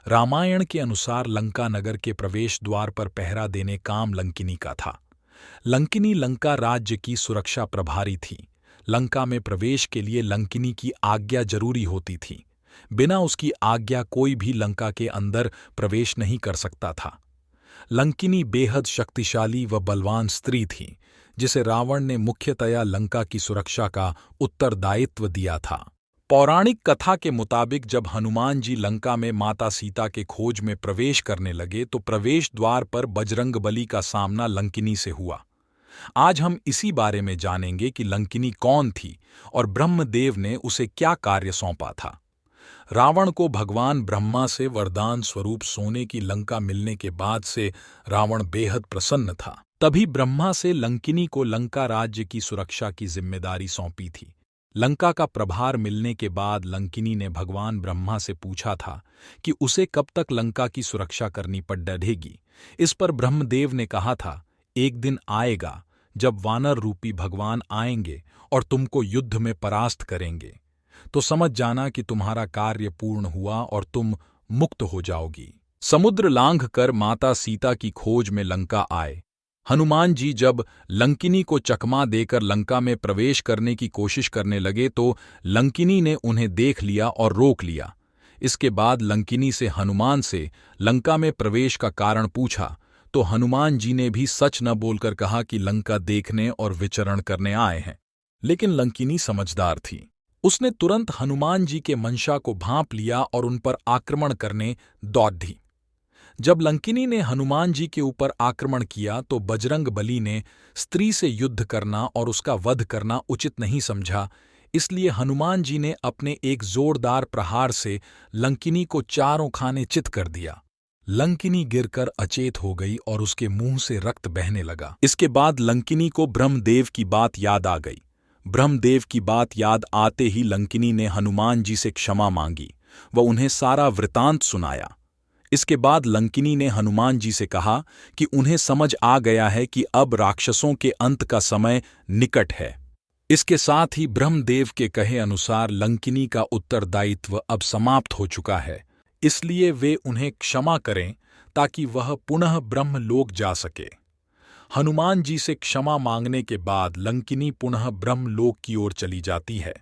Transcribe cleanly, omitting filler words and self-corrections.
रामायण के अनुसार लंका नगर के प्रवेश द्वार पर पहरा देने काम लंकिनी का था। लंकिनी लंका राज्य की सुरक्षा प्रभारी थी। लंका में प्रवेश के लिए लंकिनी की आज्ञा जरूरी होती थी। बिना उसकी आज्ञा कोई भी लंका के अंदर प्रवेश नहीं कर सकता था। लंकिनी बेहद शक्तिशाली व बलवान स्त्री थी, जिसे रावण ने मुख्यतया लंका की सुरक्षा का उत्तरदायित्व दिया था। पौराणिक कथा के मुताबिक जब हनुमान जी लंका में माता सीता के खोज में प्रवेश करने लगे तो प्रवेश द्वार पर बजरंगबली का सामना लंकिनी से हुआ। आज हम इसी बारे में जानेंगे कि लंकिनी कौन थी और ब्रह्मदेव ने उसे क्या कार्य सौंपा था। रावण को भगवान ब्रह्मा से वरदान स्वरूप सोने की लंका मिलने के बाद से रावण बेहद प्रसन्न था। तभी ब्रह्मा से लंकिनी को लंका राज्य की सुरक्षा की जिम्मेदारी सौंपी थी। लंका का प्रभार मिलने के बाद लंकिनी ने भगवान ब्रह्मा से पूछा था कि उसे कब तक लंका की सुरक्षा करनी पड़ डरेगी। इस पर ब्रह्मदेव ने कहा था, एक दिन आएगा जब वानर रूपी भगवान आएंगे और तुमको युद्ध में परास्त करेंगे, तो समझ जाना कि तुम्हारा कार्य पूर्ण हुआ और तुम मुक्त हो जाओगी। समुद्र लांघ कर माता सीता की खोज में लंका आए। हनुमान जी जब लंकिनी को चकमा देकर लंका में प्रवेश करने की कोशिश करने लगे तो लंकिनी ने उन्हें देख लिया और रोक लिया। इसके बाद लंकिनी से हनुमान से लंका में प्रवेश का कारण पूछा तो हनुमान जी ने भी सच न बोलकर कहा कि लंका देखने और विचरण करने आए हैं। लेकिन लंकिनी समझदार थी। उसने तुरंत हनुमान जी के मंशा को भांप लिया और उन पर आक्रमण करने दौड़ दी। जब लंकिनी ने हनुमान जी के ऊपर आक्रमण किया तो बजरंगबली ने स्त्री से युद्ध करना और उसका वध करना उचित नहीं समझा, इसलिए हनुमान जी ने अपने एक जोरदार प्रहार से लंकिनी को चारों खाने चित कर दिया। लंकिनी गिरकर अचेत हो गई और उसके मुंह से रक्त बहने लगा। इसके बाद लंकिनी को ब्रह्मदेव की बात याद आ गई। ब्रह्मदेव की बात याद आते ही लंकिनी ने हनुमान जी से क्षमा मांगी व उन्हें सारा वृतांत सुनाया। इसके बाद लंकिनी ने हनुमान जी से कहा कि उन्हें समझ आ गया है कि अब राक्षसों के अंत का समय निकट है। इसके साथ ही ब्रह्मदेव के कहे अनुसार लंकिनी का उत्तरदायित्व अब समाप्त हो चुका है, इसलिए वे उन्हें क्षमा करें ताकि वह पुनः ब्रह्मलोक जा सके। हनुमान जी से क्षमा मांगने के बाद लंकिनी पुनः ब्रह्मलोक की ओर चली जाती है।